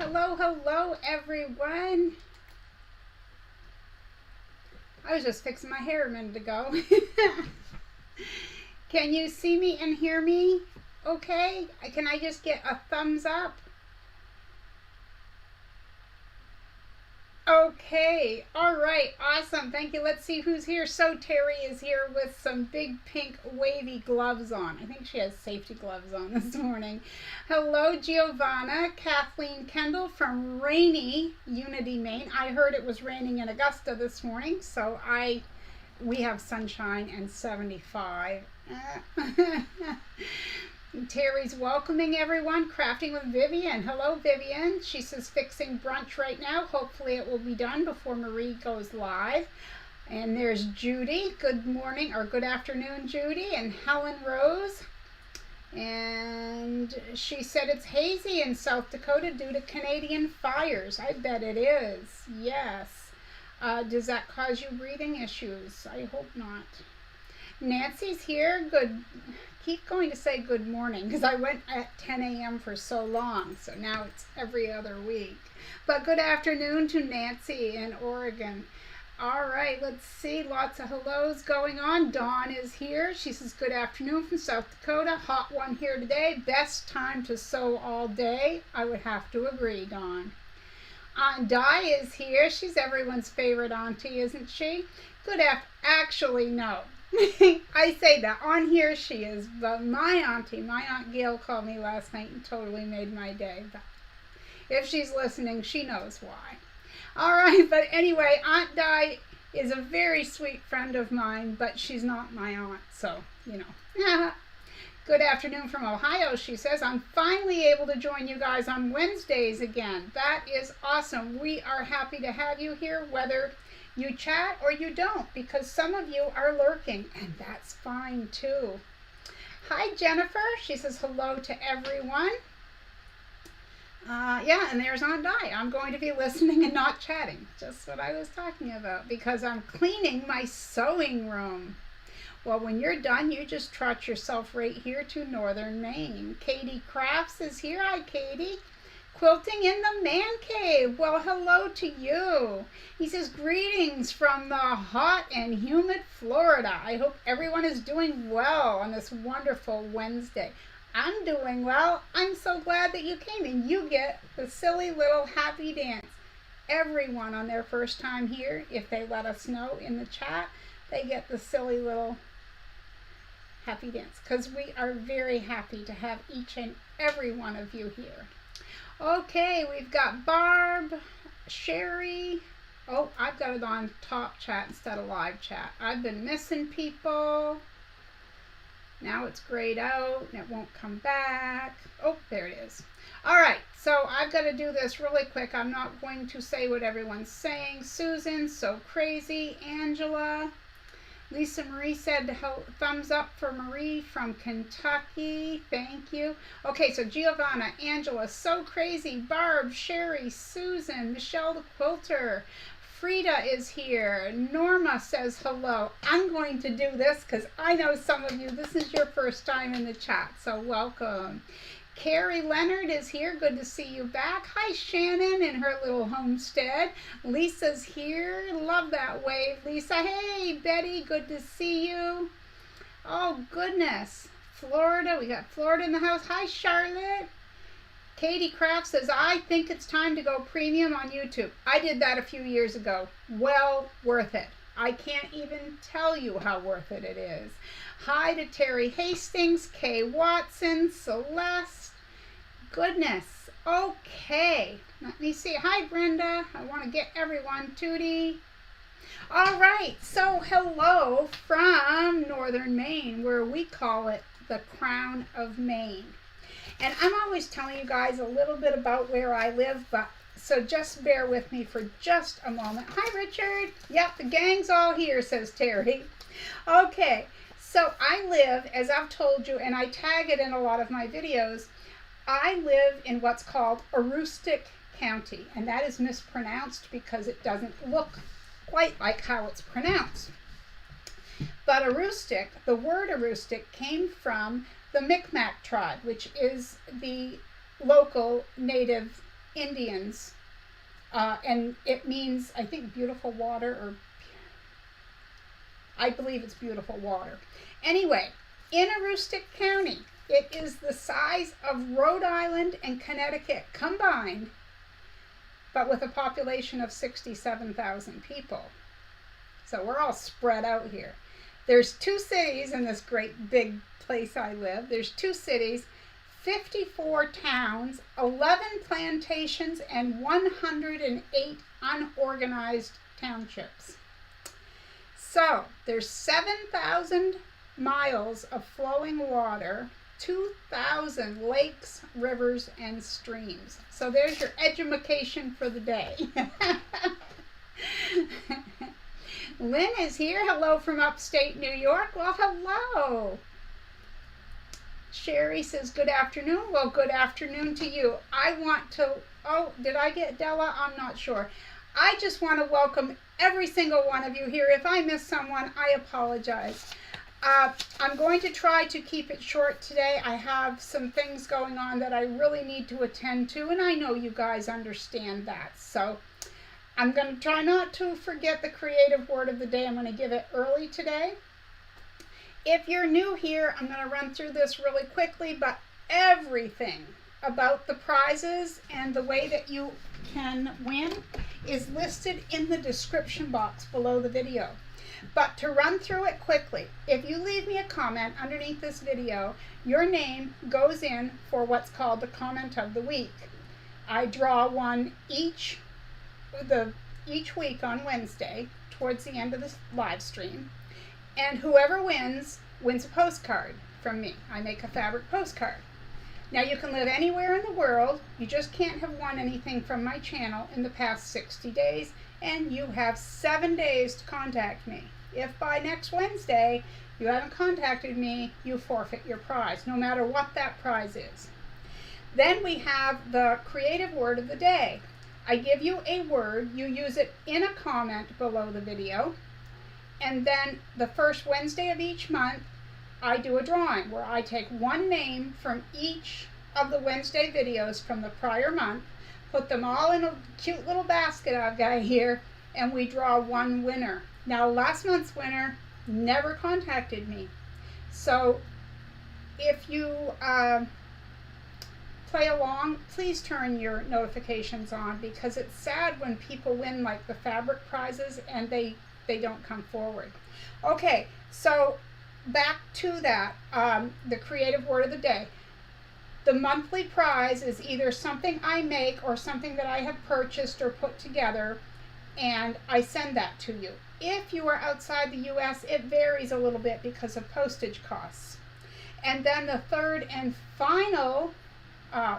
Hello, hello, everyone. I was just fixing my hair a minute ago. Can you see me and hear me? Okay. Can I just get a thumbs up? Okay, all right, awesome, thank you. Let's see who's here. So Terie is here with some big pink wavy gloves on. I think she has safety gloves on this morning. Hello, Giovanna. Kathleen Kendall from rainy Unity, Maine. I heard it was raining in Augusta this morning, so we have sunshine and 75. Terry's welcoming everyone. Crafting with Vivian. Hello, Vivian. She says fixing brunch right now. Hopefully it will be done before Marie goes live. And there's Judy. Good morning or good afternoon, Judy. And Helen Rose. And she said it's hazy in South Dakota due to Canadian fires. I bet it is. Yes. Does that cause you breathing issues? I hope not. Nancy's here. Good. Keep going to say good morning because I went at 10 a.m. for so long, so now it's every other week. But good afternoon to Nancy in Oregon. All right, let's see, lots of hellos going on. Dawn is here. She says good afternoon from South Dakota. Hot one here today. Best time to sew all day. I would have to agree, Dawn. Aunt Di is here. She's everyone's favorite auntie, isn't she? Good actually, no. I say that on here she is, but my auntie, my Aunt Gail called me last night and totally made my day. But if she's listening, she knows why. All right, but anyway, Aunt Di is a very sweet friend of mine, but she's not my aunt, so, you know. Good afternoon from Ohio, she says. I'm finally able to join you guys on Wednesdays again. That is awesome. We are happy to have you here, whether you chat or you don't, because some of you are lurking, and that's fine too. Hi, Jennifer. She says hello to everyone. Yeah, and there's Aunt Di. I'm going to be listening and not chatting. Just what I was talking about, because I'm cleaning my sewing room. Well, when you're done, you just trot yourself right here to Northern Maine. Katie Krafts is here. Hi, Katie. Quilting in the man cave. Well, hello to you. He says, greetings from the hot and humid Florida. I hope everyone is doing well on this wonderful Wednesday. I'm doing well. I'm so glad that you came, and you get the silly little happy dance. Everyone on their first time here, if they let us know in the chat, they get the silly little happy dance, because we are very happy to have each and every one of you here. Okay, we've got Barb, Sherry. Oh, I've got it on top chat instead of live chat. I've been missing people. Now it's grayed out and it won't come back. Oh, there it is. All right, so I've got to do this really quick. I'm not going to say what everyone's saying. Susan, so crazy. Angela. Lisa Marie said thumbs up for Marie from Kentucky. Thank you. Okay, so Giovanna, Angela, so crazy. Barb, Sherry, Susan, Michelle the Quilter. Frida is here. Norma says hello. I'm going to do this because I know some of you, this is your first time in the chat, so welcome. Carrie Leonard is here. Good to see you back. Hi, Shannon in her little homestead. Lisa's here. Love that wave, Lisa. Hey, Betty. Good to see you. Oh, goodness. Florida. We got Florida in the house. Hi, Charlotte. Katie Krafts says, I think it's time to go premium on YouTube. I did that a few years ago. Well worth it. I can't even tell you how worth it is. Hi to Terry Hastings, Kay Watson, Celeste. Goodness. Okay. Let me see. Hi, Brenda. I want to get everyone. Tootie. All right. So, hello from Northern Maine, where we call it the Crown of Maine. And I'm always telling you guys a little bit about where I live, but so just bear with me for just a moment. Hi, Richard. Yep, the gang's all here, says Terry. Okay. So I live, as I've told you, and I tag it in a lot of my videos, I live in what's called Aroostook County, and that is mispronounced because it doesn't look quite like how it's pronounced. But Aroostook, the word Aroostook came from the Micmac tribe, which is the local native Indians, and it means, I think, beautiful water, or I believe it's beautiful water. Anyway, in Aroostook County, it is the size of Rhode Island and Connecticut combined, but with a population of 67,000 people. So we're all spread out here. There's 2 cities in this great big place I live. There's 2 cities, 54 towns, 11 plantations, and 108 unorganized townships. So there's 7,000 miles of flowing water, 2,000 lakes, rivers, and streams. So there's your edumacation for the day. Lynn is here. Hello from upstate New York. Well, hello. Sherry says, good afternoon. Well, good afternoon to you. I want to, oh, did I get Della? I'm not sure. I just want to welcome every single one of you here. If I miss someone, I apologize. I'm going to try to keep it short today. I have some things going on that I really need to attend to, and I know you guys understand that. So I'm going to try not to forget the creative word of the day. I'm going to give it early today. If you're new here, I'm going to run through this really quickly, but everything about the prizes and the way that you can win is listed in the description box below the video. But to run through it quickly, if you leave me a comment underneath this video, your name goes in for what's called the comment of the week. I draw one each week on Wednesday towards the end of the live stream, and whoever wins a postcard from me. I make a fabric postcard. Now you can live anywhere in the world, you just can't have won anything from my channel in the past 60 days, and you have 7 days to contact me. If by next Wednesday you haven't contacted me, you forfeit your prize, no matter what that prize is. Then we have the creative word of the day. I give you a word, you use it in a comment below the video, and then the first Wednesday of each month, I do a drawing where I take one name from each of the Wednesday videos from the prior month, put them all in a cute little basket I've got here, and we draw one winner. Now, last month's winner never contacted me. So if you play along, please turn your notifications on, because it's sad when people win like the fabric prizes and they don't come forward. Okay, so back to that, the creative word of the day. The monthly prize is either something I make or something that I have purchased or put together, and I send that to you. If you are outside the US, it varies a little bit because of postage costs. And then the third and final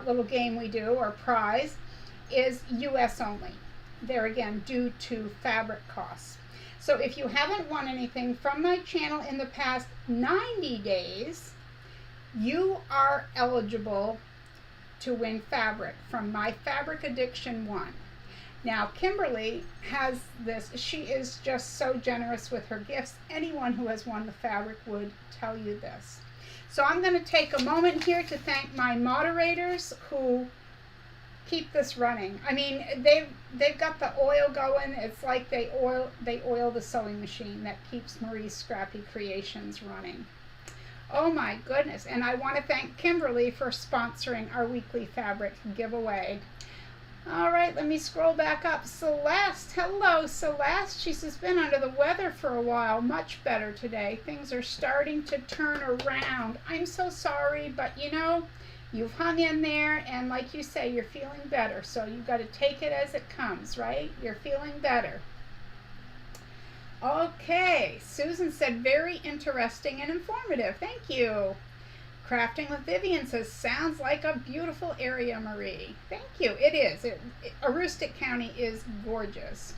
little game we do, or prize, is US only. There again, due to fabric costs. So if you haven't won anything from my channel in the past 90 days, you are eligible to win fabric from my Fabric Addiction 1. Now, Kimberly has this. She is just so generous with her gifts. Anyone who has won the fabric would tell you this. So I'm going to take a moment here to thank my moderators who keep this running. I mean, they've got the oil going. It's like they oil the sewing machine that keeps Marie's Scrappy Creations running. Oh my goodness. And I want to thank Kimberly for sponsoring our weekly fabric giveaway. All right, let me scroll back up. Celeste, hello Celeste. She's just been under the weather for a while. Much better today. Things are starting to turn around. I'm so sorry, but you know, you've hung in there, and like you say, you're feeling better. So you've got to take it as it comes, right? You're feeling better. Okay, Susan said very interesting and informative. Thank you. Crafting with Vivian says, sounds like a beautiful area, Marie. Thank you. It is. Aroostook County is gorgeous.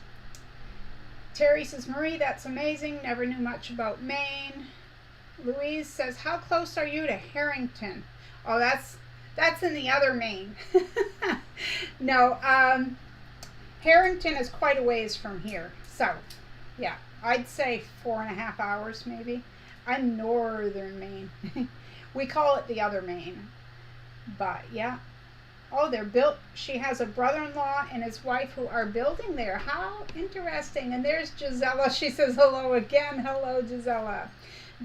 Terie says, Marie, that's amazing. Never knew much about Maine. Louise says, how close are you to Harrington? Oh, that's in the other Maine. No, Harrington is quite a ways from here. So, yeah, I'd say 4.5 hours maybe. I'm northern Maine. We call it the other Maine. But, yeah. Oh, they're built. She has a brother-in-law and his wife who are building there. How interesting. And there's Gisela. She says hello again. Hello, Gisela.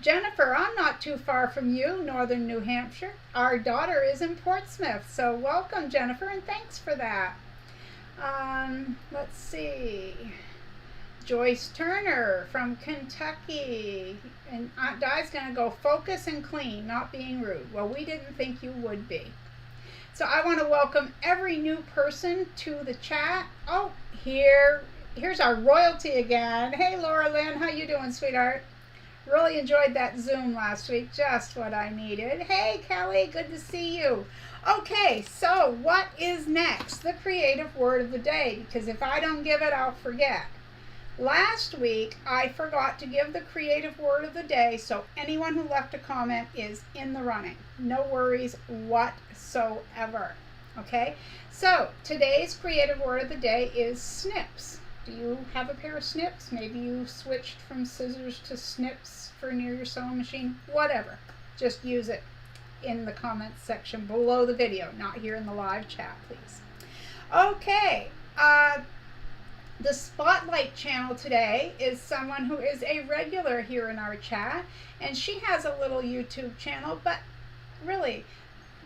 Jennifer, I'm not too far from you, northern New Hampshire. Our daughter is in Portsmouth. So welcome, Jennifer, and thanks for that. Let's see. Joyce Turner from Kentucky. And Aunt Di's going to go focus and clean, not being rude. Well, we didn't think you would be. So I want to welcome every new person to the chat. Oh, here's our royalty again. Hey, Laura Lynn, how you doing, sweetheart? Really enjoyed that Zoom last week. Just what I needed. Hey, Kelley, good to see you. Okay, so what is next? The creative word of the day, because if I don't give it, I'll forget. Last week, I forgot to give the creative word of the day, so anyone who left a comment is in the running. No worries whatsoever. Okay, so today's creative word of the day is snips. Do you have a pair of snips? Maybe you switched from scissors to snips for near your sewing machine. Whatever. Just use it in the comments section below the video, not here in the live chat, please. Okay. The Spotlight channel today is someone who is a regular here in our chat, and she has a little YouTube channel, but really,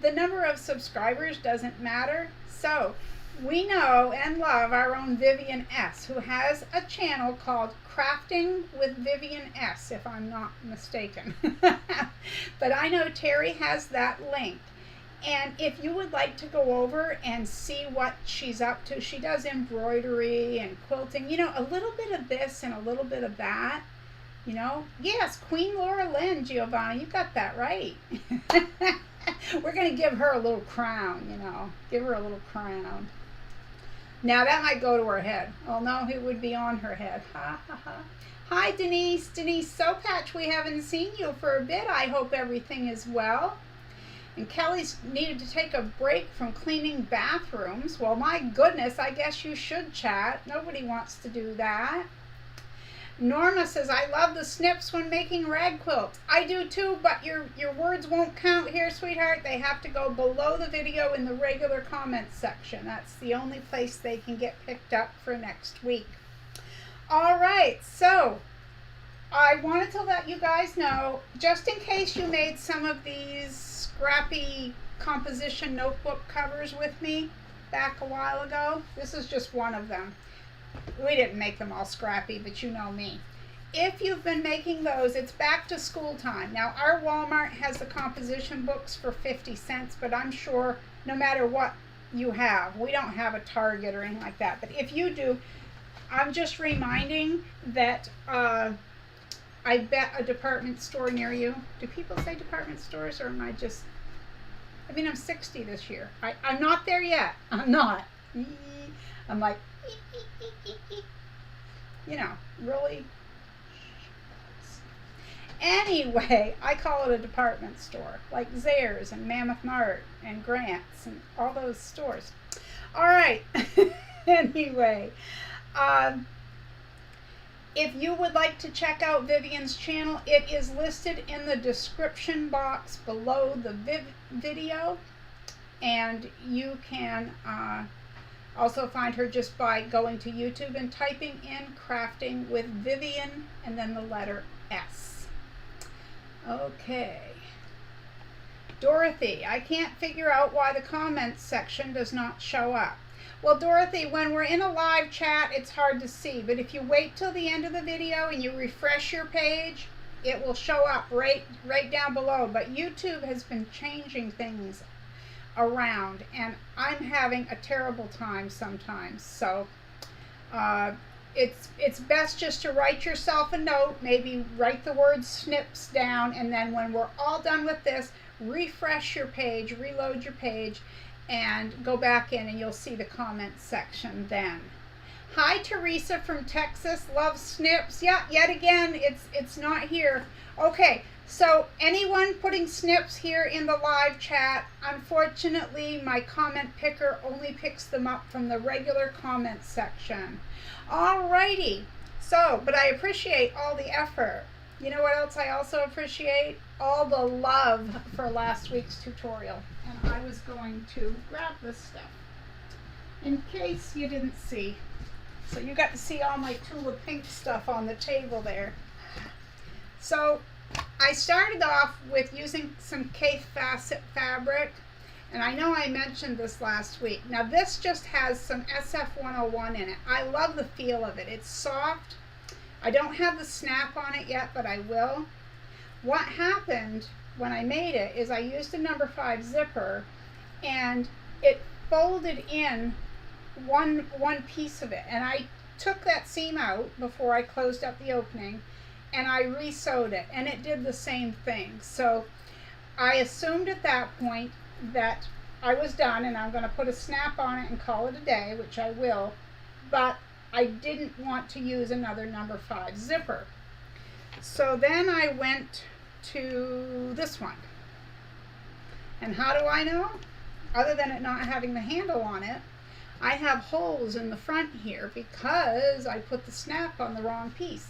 the number of subscribers doesn't matter. So, we know and love our own Vivian S, who has a channel called Crafting with Vivian S, if I'm not mistaken. But I know Terie has that linked. And if you would like to go over and see what she's up to, she does embroidery and quilting, you know, a little bit of this and a little bit of that, you know. Yes, Queen Laura Lynn, Giovanna, you got that right. We're going to give her a little crown, you know, give her a little crown. Now that might go to her head. Oh no, it would be on her head. Ha ha ha. Hi Denise, Denise Sopatch, we haven't seen you for a bit. I hope everything is well. And Kelley's needed to take a break from cleaning bathrooms. Well, my goodness, I guess you should chat. Nobody wants to do that. Norma says, I love the snips when making rag quilts. I do too, but your words won't count here, sweetheart. They have to go below the video in the regular comments section. That's the only place they can get picked up for next week. All right, so I wanted to let you guys know, just in case you made some of these Scrappy composition notebook covers with me back a while ago. This is just one of them. We didn't make them all scrappy, but you know me. If you've been making those, it's back to school time. Now, our Walmart has the composition books for 50 cents, but I'm sure no matter what you have, we don't have a Target or anything like that. But if you do, I'm just reminding that I bet a department store near you. Do people say department stores, or am I just... I mean, I'm 60 this year. I'm not there yet. I'm not. I'm like... You know, really. Anyway, I call it a department store, like Zayre's and Mammoth Mart and Grant's and all those stores. All right. Anyway, if you would like to check out Vivian's channel, it is listed in the description box below the video, and you can also find her just by going to YouTube and typing in Crafting with Vivian and then the letter S. Okay. Dorothy, I can't figure out why the comments section does not show up. Well, Dorothy, when we're in a live chat, it's hard to see, but if you wait till the end of the video and you refresh your page, it will show up right down below. But YouTube has been changing things around, and I'm having a terrible time sometimes. So it's best just to write yourself a note, maybe write the word snips down, and then when we're all done with this, refresh your page, reload your page, and go back in and you'll see the comments section then. Hi Teresa from Texas, loves snips. Yeah, yet again, it's not here. Okay, so anyone putting snips here in the live chat, unfortunately my comment picker only picks them up from the regular comments section. Alrighty, so, but I appreciate all the effort. You know what else I also appreciate? all the love for last week's tutorial, and I was going to grab this stuff in case you didn't see. So you got to see all my Tula Pink stuff on the table there. So I started off with using some K facet fabric, and I know I mentioned this last week. Now this just has some SF101 in it. I love the feel of it. It's soft. I don't have the snap on it yet, but I will. What happened when I made it is I used a number 5 zipper, and it folded in one piece of it, and I took that seam out before I closed up the opening, and I re-sewed it, and it did the same thing. So I assumed at that point that I was done, and I'm going to put a snap on it and call it a day, which I will, but I didn't want to use another number 5 zipper. So then I went to this one. And how do I know? Other than it not having the handle on it, I have holes in the front here because I put the snap on the wrong piece.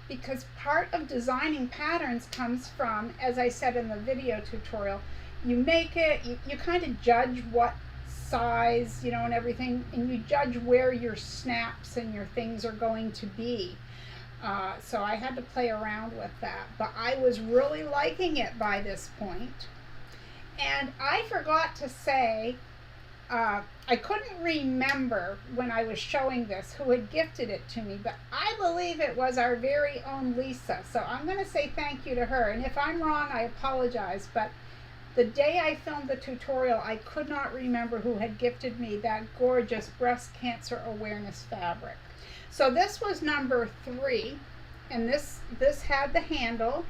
Because part of designing patterns comes from, as I said in the video tutorial, you make it, you kind of judge what size, you know, and everything, and you judge where your snaps and your things are going to be. So I had to play around with that, but I was really liking it by this point. And I forgot to say, I couldn't remember when I was showing this who had gifted it to me, but I believe it was our very own Lisa. So I'm going to say thank you to her. And if I'm wrong, I apologize. But the day I filmed the tutorial, I could not remember who had gifted me that gorgeous breast cancer awareness fabric. So this was number 3, and this had the handle.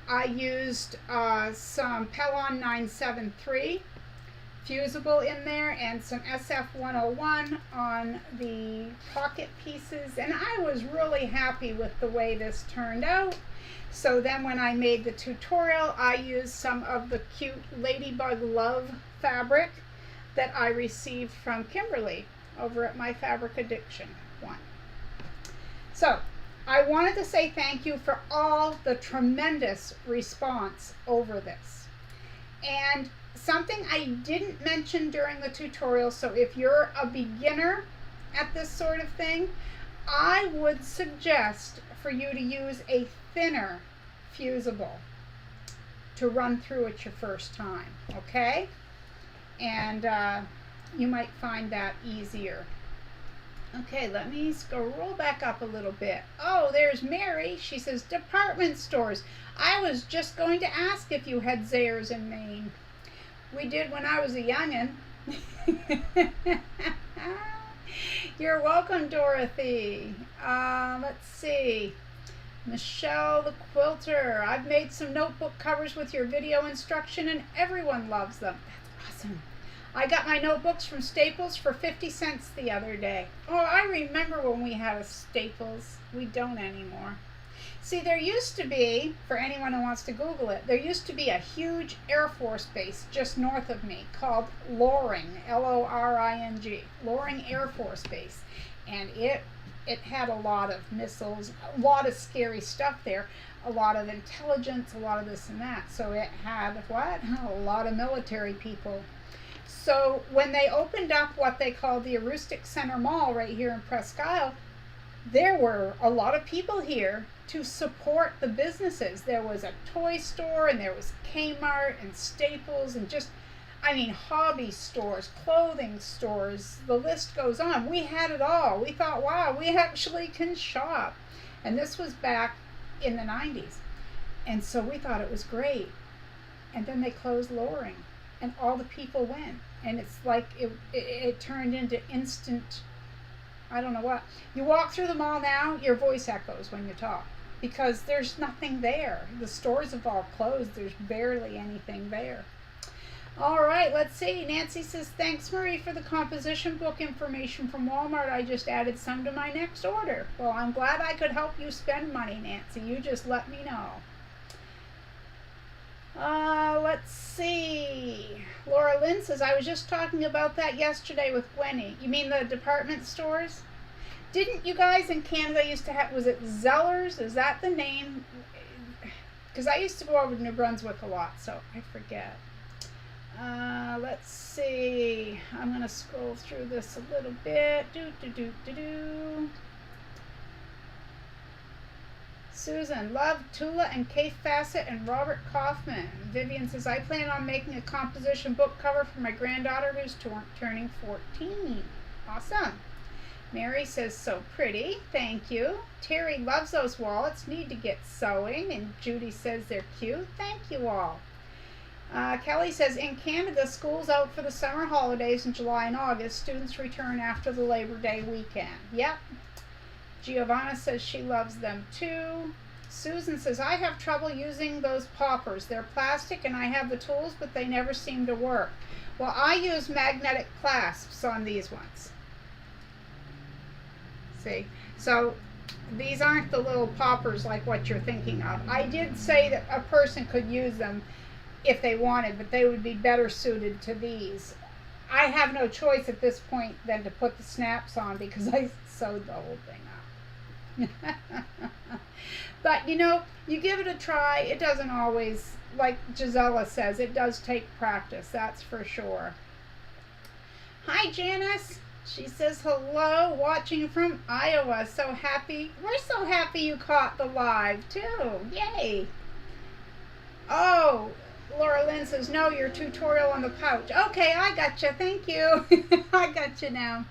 I used some Pellon 973 fusible in there and some SF101 on the pocket pieces, and I was really happy with the way this turned out. So then when I made the tutorial, I used some of the cute Ladybug Love fabric that I received from Kimberly over at My Fabric Addiction one. So I wanted to say thank you for all the tremendous response over this. And something I didn't mention during the tutorial, so if you're a beginner at this sort of thing, I would suggest for you to use a thinner fusible to run through it your first time, okay? And you might find that easier. Okay, let me scroll back up a little bit. Oh, there's Mary. She says, department stores. I was just going to ask if you had Zayres in Maine. We did when I was a youngin'. You're welcome, Dorothy. Let's see. Michelle the Quilter. I've made some notebook covers with your video instruction and everyone loves them. That's awesome. I got my notebooks from Staples for 50 cents the other day. Oh, I remember when we had a Staples. We don't anymore. See, there used to be, for anyone who wants to Google it, there used to be a huge Air Force base just north of me called Loring, L-O-R-I-N-G, Loring Air Force Base. And it had a lot of missiles, a lot of scary stuff there, a lot of intelligence, a lot of this and that. So it had, what? A lot of military people. So when they opened up what they called the Aroostook Center Mall right here in Presque Isle, there were a lot of people here to support the businesses. There was a toy store, and there was Kmart and Staples, and just, I mean, hobby stores, clothing stores, the list goes on. We had it all. We thought, wow, we actually can shop. And this was back in the 90s. And so we thought it was great. And then they closed Loring, and all the people went. And it's like it turned into instant, I don't know what. You walk through the mall now, your voice echoes when you talk, because there's nothing there. The stores have all closed. There's barely anything there. All right, let's see. Nancy says, thanks, Marie, for the composition book information from Walmart. I just added some to my next order. Well, I'm glad I could help you spend money, Nancy. You just let me know. Let's see. Laura Lynn says, I was just talking about that yesterday with Gwenny. You mean the department stores? Didn't you guys in Canada used to have, was it Zellers? Is that the name? because I used to go over to New Brunswick a lot, so I forget. Let's see. I'm going to scroll through this a little bit. Susan, love Tula and Kate Fassett and Robert Kaufman. Vivian says, I plan on making a composition book cover for my granddaughter who's turning 14. Awesome. Mary says, so pretty. Thank you. Terie loves those wallets. Need to get sewing. And Judy says they're cute. Thank you all. Kelley says, in Canada, school's out for the summer holidays in July and August. Students return after the Labor Day weekend. Yep. Giovanna says she loves them too. Susan says, I have trouble using those poppers. They're plastic and I have the tools, but they never seem to work. Well, I use magnetic clasps on these ones. See? So these aren't the little poppers like what you're thinking of. I did say that a person could use them if they wanted, but they would be better suited to these. I have no choice at this point than to put the snaps on because I sewed the whole thing up. But you know, you give it a try. It doesn't always, like Gisela says, it does take practice, that's for sure. Hi Janice. She says hello, watching from Iowa. So happy. We're so happy you caught the live too. Yay. Oh, Laura Lynn says, no, your tutorial on the pouch. Okay, I gotcha. Thank you. I gotcha now.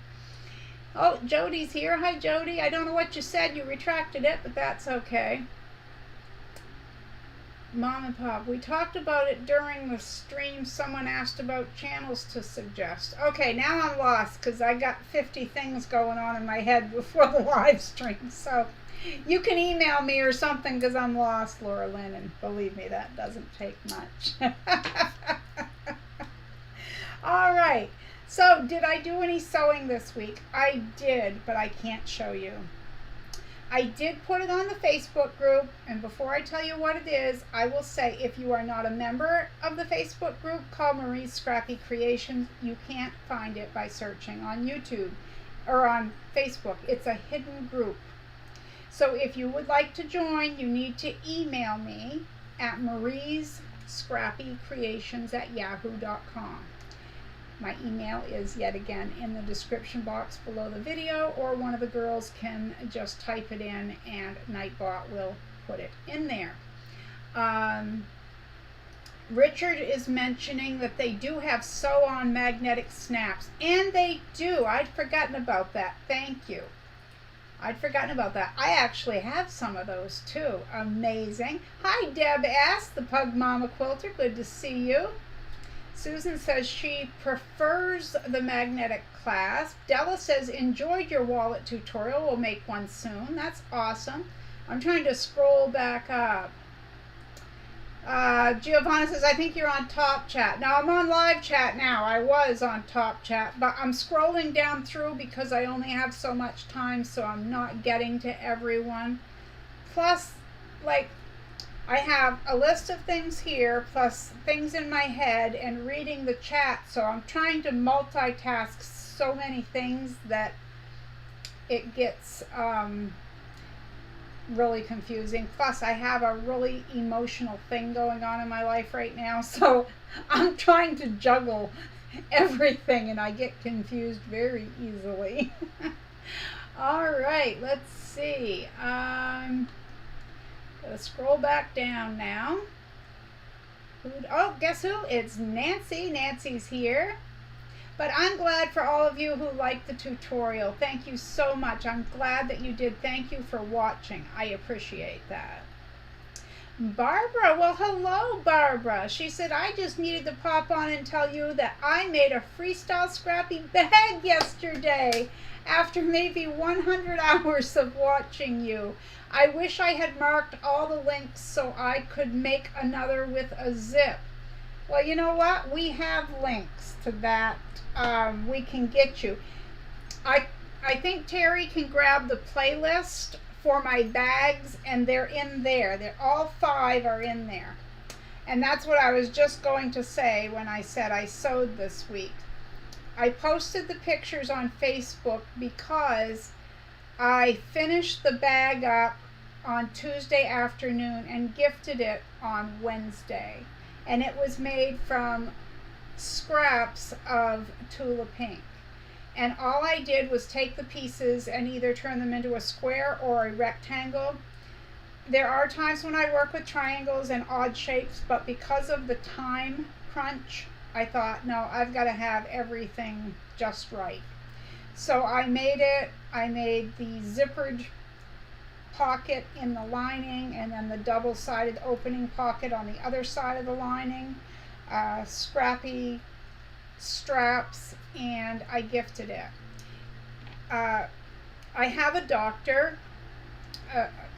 Oh, Jody's here. Hi, Jody. I don't know what you said. You retracted it, but that's okay. Mom and Pop, we talked about it during the stream. Someone asked about channels to suggest. Okay, now I'm lost because I got 50 things going on in my head before the live stream. So you can email me or something because I'm lost, Laura Lynn, and believe me, that doesn't take much. All right. So, did I do any sewing this week? I did, but I can't show you. I did put it on the Facebook group, and before I tell you what it is, I will say if you are not a member of the Facebook group called Marie's Scrappy Creations, you can't find it by searching on YouTube or on Facebook. It's a hidden group. So if you would like to join, you need to email me at mariescrappycreations@yahoo.com. My email is yet again in the description box below the video, or one of the girls can just type it in and Nightbot will put it in there. Richard is mentioning that they do have sew-on magnetic snaps, and they do. I'd forgotten about that. Thank you. I'd forgotten about that. I actually have some of those too. Amazing. Hi, Deb S., the Pug Mama Quilter. Good to see you. Susan says she prefers the magnetic clasp. Della says, enjoyed your wallet tutorial. We'll make one soon. That's awesome. I'm trying to scroll back up. Giovanna says, I think you're on Top Chat. Now, I'm on Live Chat now. I was on Top Chat, but I'm scrolling down through because I only have so much time, so I'm not getting to everyone. Plus, like, I have a list of things here, plus things in my head, and reading the chat, so I'm trying to multitask so many things that it gets really confusing. Plus, I have a really emotional thing going on in my life right now, so I'm trying to juggle everything, and I get confused very easily. All right, let's see. Gotta scroll back down now. Oh, guess who? It's Nancy. Nancy's here. But I'm glad for all of you who liked the tutorial. Thank you so much. I'm glad that you did. Thank you for watching. I appreciate that. Barbara, well, hello, Barbara. She said, I just needed to pop on and tell you that I made a freestyle Scrappy bag yesterday after maybe 100 hours of watching you. I wish I had marked all the links so I could make another with a zip. Well, you know what? We have links to that. We can get you. I think Terie can grab the playlist for my bags, and they're in there. They're all 5 are in there. And that's what I was just going to say when I said I sewed this week. I posted the pictures on Facebook because I finished the bag up on Tuesday afternoon and gifted it on Wednesday. And it was made from scraps of Tula Pink. And all I did was take the pieces and either turn them into a square or a rectangle. There are times when I work with triangles and odd shapes, but because of the time crunch, I thought, no, I've got to have everything just right. So I made it. I made the zippered pocket in the lining and then the double-sided opening pocket on the other side of the lining. Scrappy straps, and I gifted it. I have a doctor,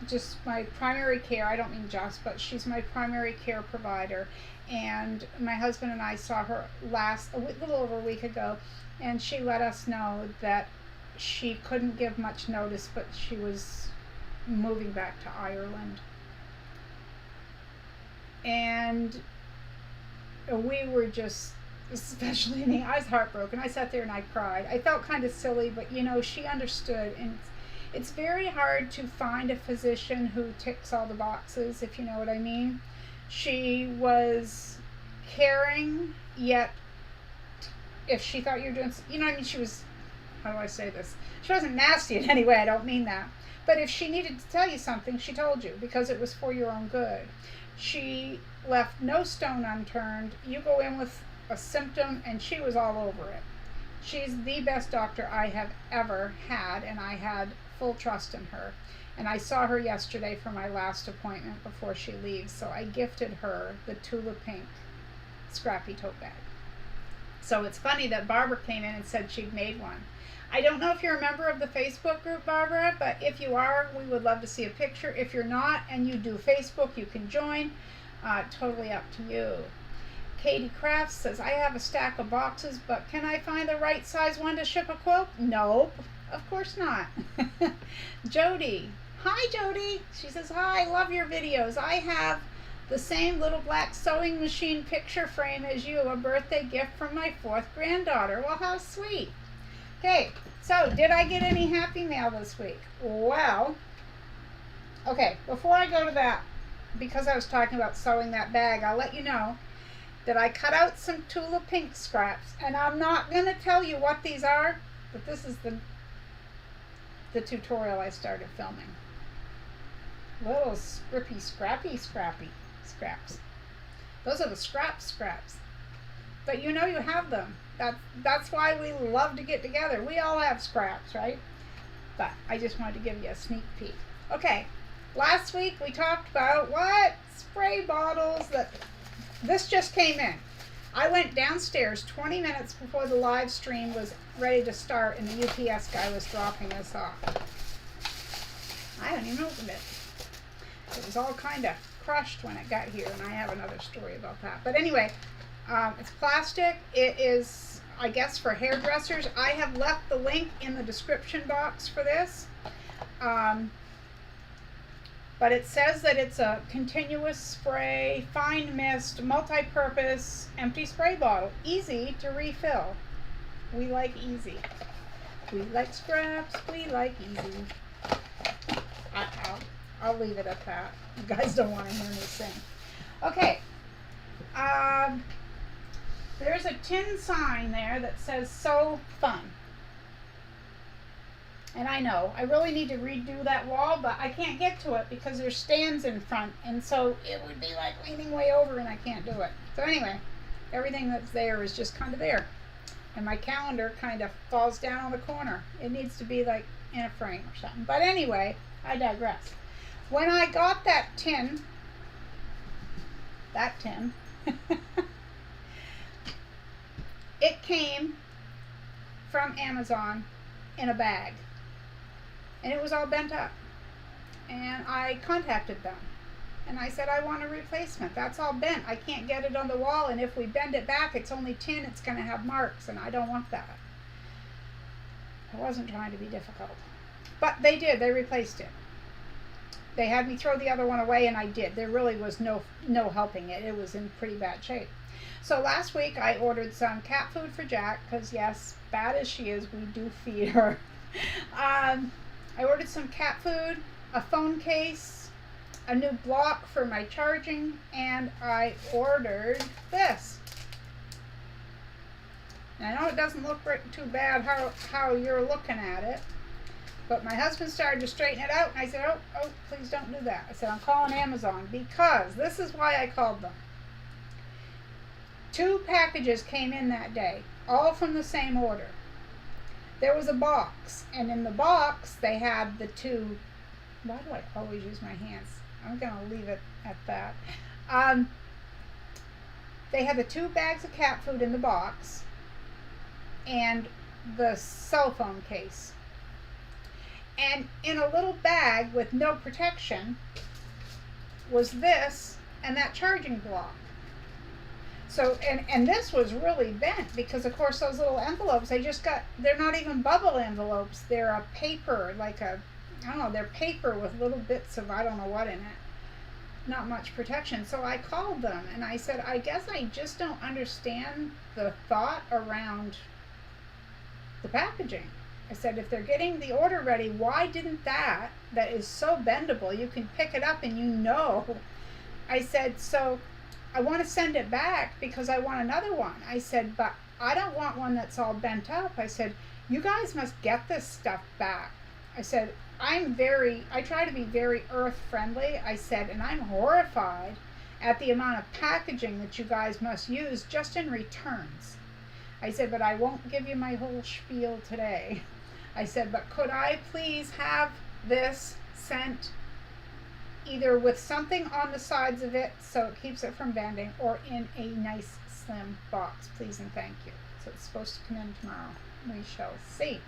just my primary care, I don't mean just, but she's my primary care provider, and my husband and I saw her a little over a week ago, and she let us know that she couldn't give much notice, but she was moving back to Ireland. And we were just, especially me, I was heartbroken. I sat there and I cried. I felt kind of silly, but you know, she understood. And it's very hard to find a physician who ticks all the boxes, if you know what I mean. She was caring, yet if she thought you were doing, you know what I mean, she was, how do I say this? She wasn't nasty in any way, I don't mean that. But if she needed to tell you something, she told you, because it was for your own good. She left no stone unturned. You go in with a symptom and she was all over it. She's the best doctor I have ever had, and I had full trust in her. And I saw her yesterday for my last appointment before she leaves, so I gifted her the Tula Pink Scrappy tote bag. So it's funny that Barbara came in and said she'd made one. I don't know if you're a member of the Facebook group, Barbara, but if you are, we would love to see a picture. If you're not and you do Facebook, you can join. Totally up to you. Katie Krafts says, I have a stack of boxes, but can I find the right size one to ship a quilt? Nope, of course not. Jody. Hi, Jody. She says, hi, love your videos. I have the same little black sewing machine picture frame as you, a birthday gift from my 4th granddaughter. Well, how sweet. Okay, so did I get any happy mail this week? Well, okay, before I go to that, because I was talking about sewing that bag, I'll let you know that I cut out some Tula Pink scraps, and I'm not going to tell you what these are, but this is the tutorial I started filming. Little scrappy scraps. Those are the scraps. But you know you have them. That's why we love to get together. We all have scraps, right? But I just wanted to give you a sneak peek. Okay, last week we talked about what? Spray bottles. This just came in. I went downstairs 20 minutes before the live stream was ready to start, and the UPS guy was dropping this off. I haven't even opened it. It was all kind of crushed when it got here, and I have another story about that. But anyway, it's plastic. It is, I guess, for hairdressers. I have left the link in the description box for this. But it says that it's a continuous spray, fine mist, multi-purpose, empty spray bottle. Easy to refill. We like easy. We like scraps. We like easy. I'll leave it at that. You guys don't want to hear me sing. Okay. There's a tin sign there that says "So Fun." And I know, I really need to redo that wall, but I can't get to it because there's stands in front, and so it would be like leaning way over and I can't do it. So anyway, everything that's there is just kind of there. And my calendar kind of falls down on the corner. It needs to be like in a frame or something. But anyway, I digress. When I got that tin, it came from Amazon in a bag. And it was all bent up. And I contacted them. And I said, I want a replacement. That's all bent. I can't get it on the wall. And if we bend it back, it's only tin. It's going to have marks. And I don't want that. I wasn't trying to be difficult. But they did. They replaced it. They had me throw the other one away, and I did. There really was no helping it. It was in pretty bad shape. So last week I ordered some cat food for Jack, because yes, bad as she is, we do feed her. I ordered some cat food, a phone case, a new block for my charging, and I ordered this. And I know it doesn't look too bad how you're looking at it, but my husband started to straighten it out, and I said, oh, please don't do that. I said, I'm calling Amazon, because this is why I called them. 2 packages came in that day, all from the same order. There was a box, and in the box they had the 2, why do I always use my hands? I'm going to leave it at that. They had the 2 bags of cat food in the box, and the cell phone case. And in a little bag with no protection was this and that charging block. So, and this was really bent, because of course those little envelopes, they're not even bubble envelopes. They're a paper, they're paper with little bits of I don't know what in it. Not much protection. So I called them and I said, I guess I just don't understand the thought around the packaging. I said, if they're getting the order ready, why didn't that is so bendable, you can pick it up and you know. I said, so I want to send it back because I want another one. I said, but I don't want one that's all bent up. I said, you guys must get this stuff back. I said, I try to be very earth friendly. I said, and I'm horrified at the amount of packaging that you guys must use just in returns. I said, but I won't give you my whole spiel today. I said, but could I please have this sent either with something on the sides of it so it keeps it from bending, or in a nice slim box, please and thank you. So it's supposed to come in tomorrow. We shall see.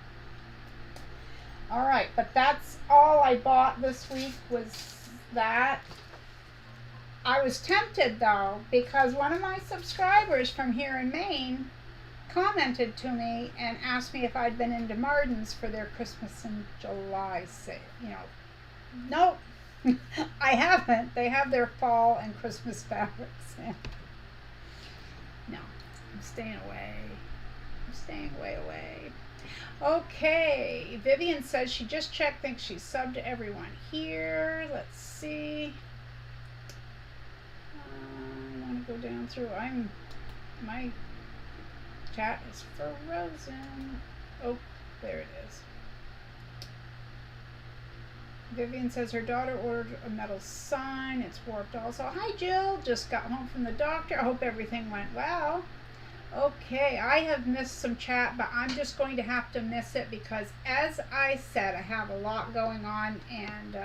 All right, but that's all I bought this week was that. I was tempted though, because one of my subscribers from here in Maine commented to me and asked me if I'd been into Martin's for their Christmas in July sale. Nope, I haven't. They have their fall and Christmas fabrics. No, I'm staying away. I'm staying way. Okay, Vivian says she just checked, thinks she's subbed to everyone here. Let's see. I want to go down through. My chat is frozen. Oh, there it is. Vivian says her daughter ordered a metal sign. It's warped also. Hi, Jill. Just got home from the doctor. I hope everything went well. Okay, I have missed some chat, but I'm just going to have to miss it because, as I said, I have a lot going on, and,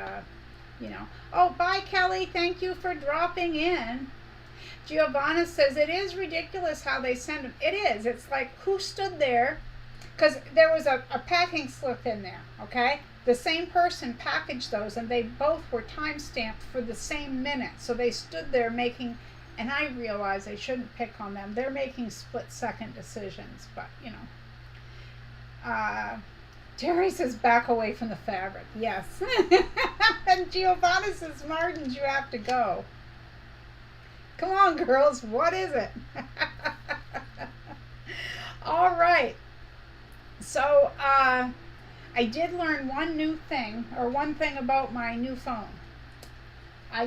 Oh, bye, Kelley. Thank you for dropping in. Giovanna says, it is ridiculous how they send them. It is. It's like, who stood there? Because there was a packing slip in there, okay? The same person packaged those, and they both were time-stamped for the same minute. So they stood there making, and I realize I shouldn't pick on them. They're making split-second decisions, but, Terie says, back away from the fabric. Yes. And Giovanna says, Martin's, you have to go. Come on, girls. What is it? All right. So, I did learn one thing about my new phone. I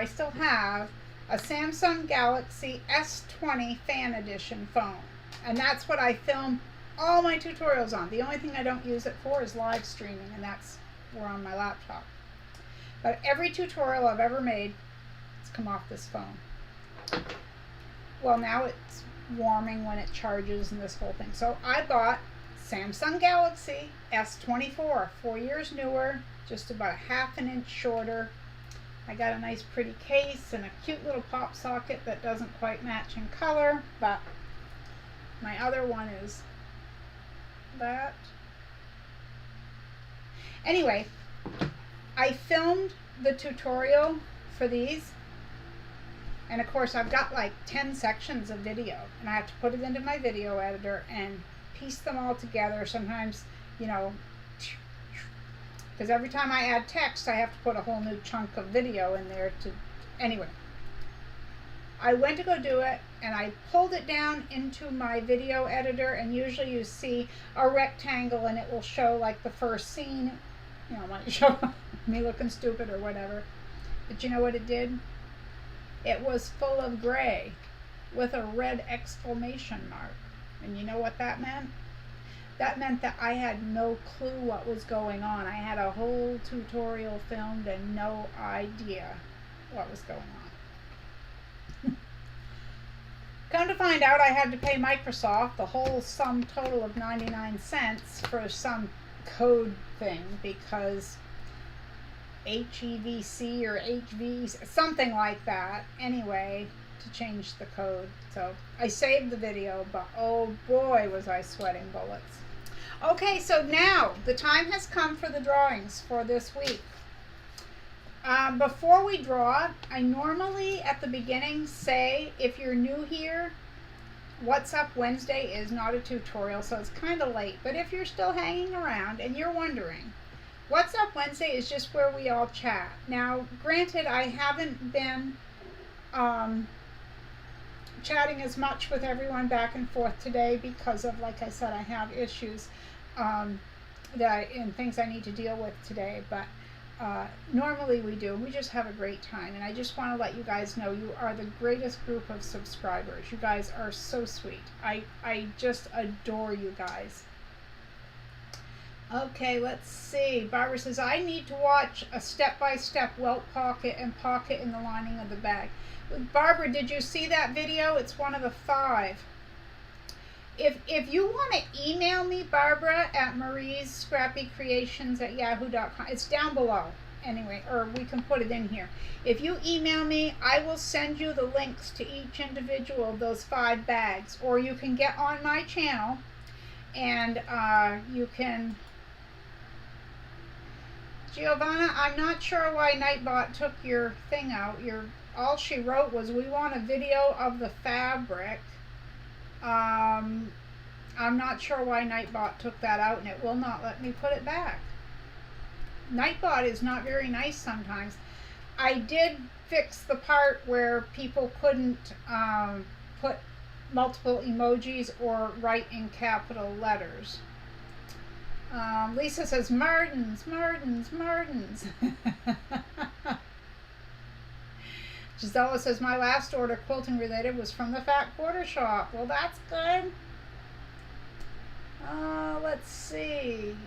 still have a Samsung Galaxy S20 Fan Edition phone. And that's what I film all my tutorials on. The only thing I don't use it for is live streaming, and that's on my laptop. But every tutorial I've ever made has come off this phone. Well, now it's warming when it charges and this whole thing. So I bought Samsung Galaxy S24, 4 years newer, just about ½ an inch shorter. I got a nice pretty case and a cute little pop socket that doesn't quite match in color, but my other one is that. Anyway, I filmed the tutorial for these, and of course I've got like 10 sections of video, and I have to put it into my video editor and piece them all together. Sometimes, because every time I add text I have to put a whole new chunk of video in there anyway. I went to go do it, and I pulled it down into my video editor, and usually you see a rectangle and it will show like the first scene You know, might show me looking stupid or whatever. But you know what it did? It was full of gray with a red exclamation mark. And you know what that meant? That meant that I had no clue what was going on. I had a whole tutorial filmed and no idea what was going on. Come to find out, I had to pay Microsoft the whole sum total of 99 cents for some code thing because HEVC or HV, something like that, anyway, to change the code. So I saved the video, but oh boy was I sweating bullets. Okay, so now the time has come for the drawings for this week. Before we draw, I normally at the beginning say, if you're new here, What's Up Wednesday is not a tutorial, so it's kind of late. But if you're still hanging around and you're wondering, What's Up Wednesday is just where we all chat. Now, granted, I haven't been chatting as much with everyone back and forth today because of, like I said, I have issues and things I need to deal with today. But normally we do. We just have a great time. And I just want to let you guys know you are the greatest group of subscribers. You guys are so sweet. I just adore you guys. Okay, let's see. Barbara says, I need to watch a step-by-step welt pocket and pocket in the lining of the bag. Barbara, did you see that video? It's one of the 5. If you want to email me, Barbara, at mariescrappycreations@yahoo.com, it's down below anyway, or we can put it in here. If you email me, I will send you the links to each individual of those 5 bags, or you can get on my channel and you can... Giovanna, I'm not sure why Nightbot took your thing out. All she wrote was, we want a video of the fabric. I'm not sure why Nightbot took that out, and it will not let me put it back. Nightbot is not very nice sometimes. I did fix the part where people couldn't put multiple emojis or write in capital letters. Lisa says, Martins. Gisela says, my last order, quilting related, was from the Fat Quarter Shop. Well, that's good. Let's see.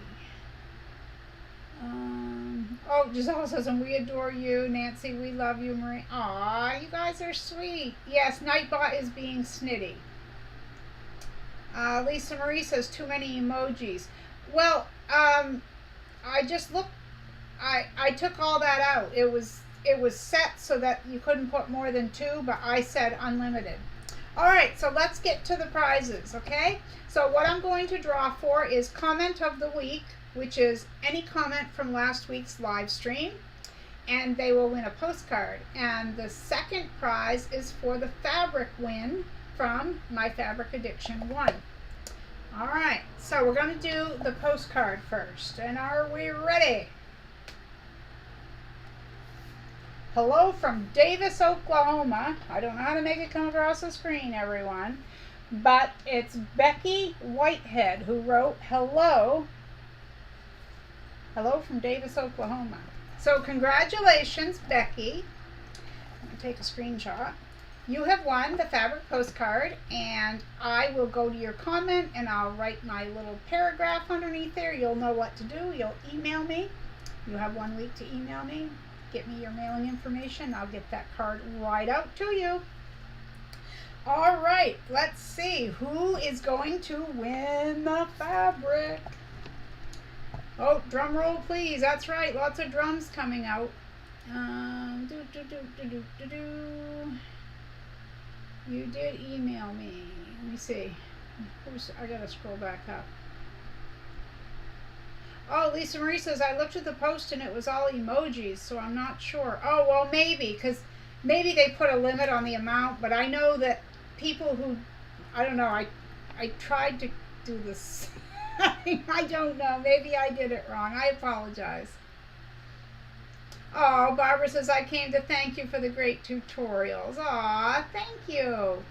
Oh, Gisela says, and we adore you. Nancy, we love you. Marie. Aw, you guys are sweet. Yes, Nightbot is being snitty. Lisa Marie says, too many emojis. Well, I just looked, I took all that out. It was set so that you couldn't put more than 2, but I said unlimited. All right, so let's get to the prizes, okay? So what I'm going to draw for is comment of the week, which is any comment from last week's live stream, and they will win a postcard. And the second prize is for the fabric win from My Fabric Addiction 1. All right, so we're going to do the postcard first. And are we ready? Hello from Davis, Oklahoma. I don't know how to make it come across the screen, everyone. But it's Becky Whitehead who wrote hello. Hello from Davis, Oklahoma. So congratulations, Becky. I'm going to take a screenshot. You have won the fabric postcard, and I will go to your comment and I'll write my little paragraph underneath there. You'll know what to do. You'll email me. You have 1 week to email me. Get me your mailing information. I'll get that card right out to you. All right, let's see who is going to win the fabric. Oh, drum roll, please. That's right, lots of drums coming out. You did email me. Let me see. I gotta scroll back up. Oh, Lisa Marie says, I looked at the post and it was all emojis, so I'm not sure. Oh, well, maybe, because maybe they put a limit on the amount, but I know that people who, I don't know, I tried to do this. I don't know. Maybe I did it wrong. I apologize. Oh, Barbara says, I came to thank you for the great tutorials. Aw, thank you.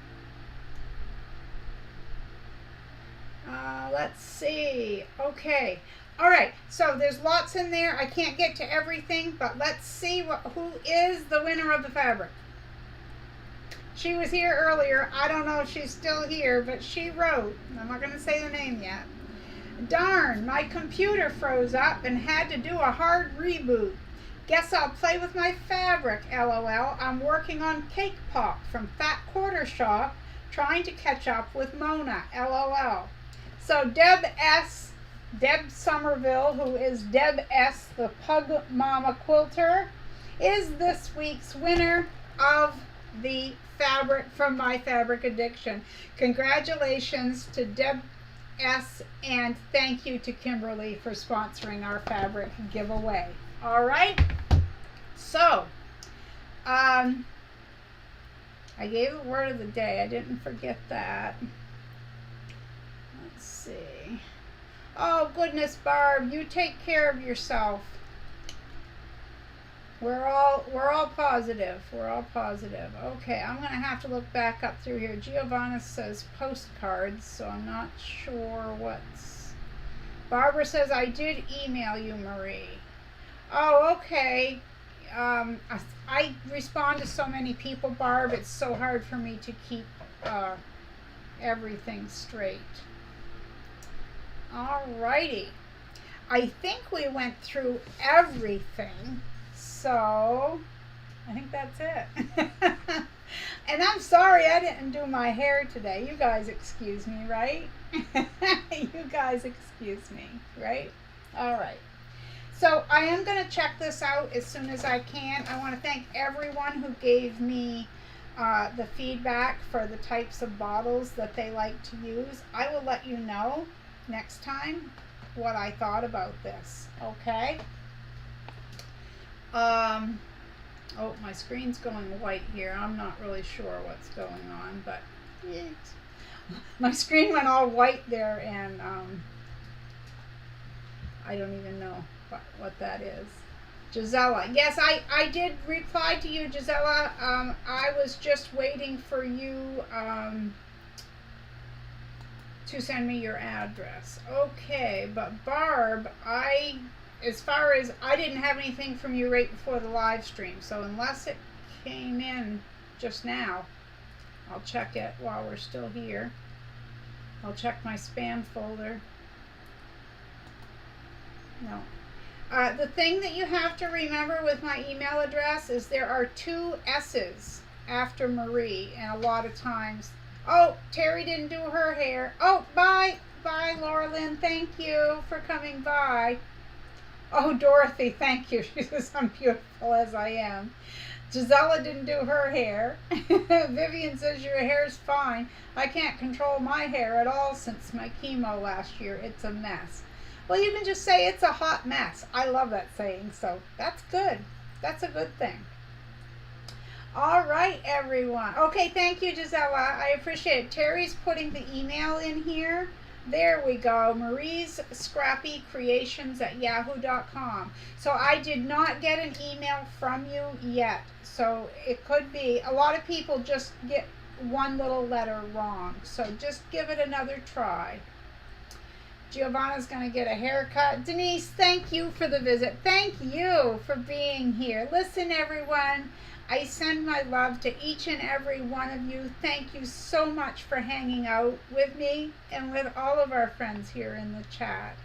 Let's see. Okay. All right, so there's lots in there. I can't get to everything, but let's see who is the winner of the fabric. She was here earlier. I don't know if she's still here, but she wrote. I'm not going to say the name yet. Darn, my computer froze up and had to do a hard reboot. Guess I'll play with my fabric, LOL. I'm working on Cake Pop from Fat Quarter Shop, trying to catch up with Mona, LOL. So Deb Somerville, who is Deb S, the Pug Mama Quilter, is this week's winner of the fabric from My Fabric Addiction. Congratulations to Deb S, and thank you to Kimberly for sponsoring our fabric giveaway. All right, so I gave a word of the day. I didn't forget that. Let's see. Oh goodness, Barb, you take care of yourself. We're all positive. We're all positive. Okay, I'm gonna have to look back up through here. Giovanna says postcards, so I'm not sure what's. Barbara says I did email you, Marie. Oh, okay. I respond to so many people, Barb. It's so hard for me to keep everything straight. Alrighty. I think we went through everything. So, I think that's it. And I'm sorry I didn't do my hair today. You guys excuse me, right? You guys excuse me, right? All right. So, I am going to check this out as soon as I can. I want to thank everyone who gave me the feedback for the types of bottles that they like to use. I will let you know next time what I thought about this, okay? Oh, my screen's going white here. I'm not really sure what's going on, but my screen went all white there, and I don't even know what that is. Gisela, yes, I did reply to you, Gisela. I was just waiting for you to send me your address. Okay, but Barb, as far as I didn't have anything from you right before the live stream, so unless it came in just now, I'll check it while we're still here. I'll check my spam folder. No. The thing that you have to remember with my email address is there are 2 S's after Marie, and a lot of times. Oh, Terie didn't do her hair. Oh, bye, Laura Lynn. Thank you for coming by. Oh, Dorothy, thank you. She says I'm beautiful as I am. Gisela didn't do her hair. Vivian says your hair's fine. I can't control my hair at all since my chemo last year. It's a mess. Well, you can just say it's a hot mess. I love that saying, so that's good. That's a good thing. All right, everyone. Okay, thank you, Gisela. I appreciate it. Terry's putting the email in here. There we go. Marie's Scrappy Creations at yahoo.com. So I did not get an email from you yet. So it could be, a lot of people just get one little letter wrong. So just give it another try. Giovanna's going to get a haircut. Denise, thank you for the visit. Thank you for being here. Listen, everyone. I send my love to each and every one of you. Thank you so much for hanging out with me and with all of our friends here in the chat.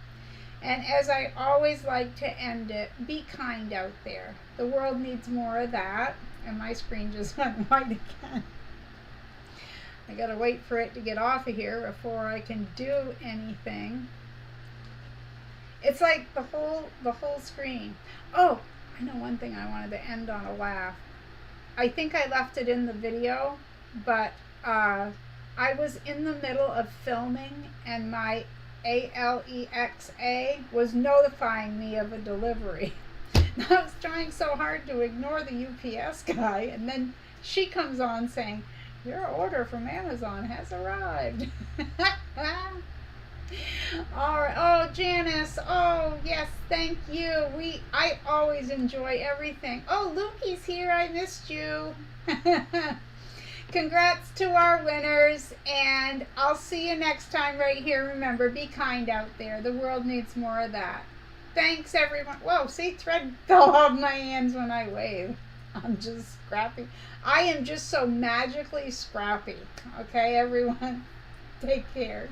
And as I always like to end it, be kind out there. The world needs more of that. And my screen just went white again. I gotta wait for it to get off of here before I can do anything. It's like the whole screen. Oh, I know one thing I wanted to end on a laugh. I think I left it in the video, but I was in the middle of filming and my Alexa was notifying me of a delivery. I was trying so hard to ignore the UPS guy, and then she comes on saying, "Your order from Amazon has arrived." All right. Oh, Janice. Oh, yes. Thank you. I always enjoy everything. Oh, Lukey's here. I missed you. Congrats to our winners, and I'll see you next time right here. Remember, be kind out there. The world needs more of that. Thanks, everyone. Whoa, see, thread fell off my hands when I wave. I'm just scrappy. I am just so magically scrappy. Okay, everyone? Take care.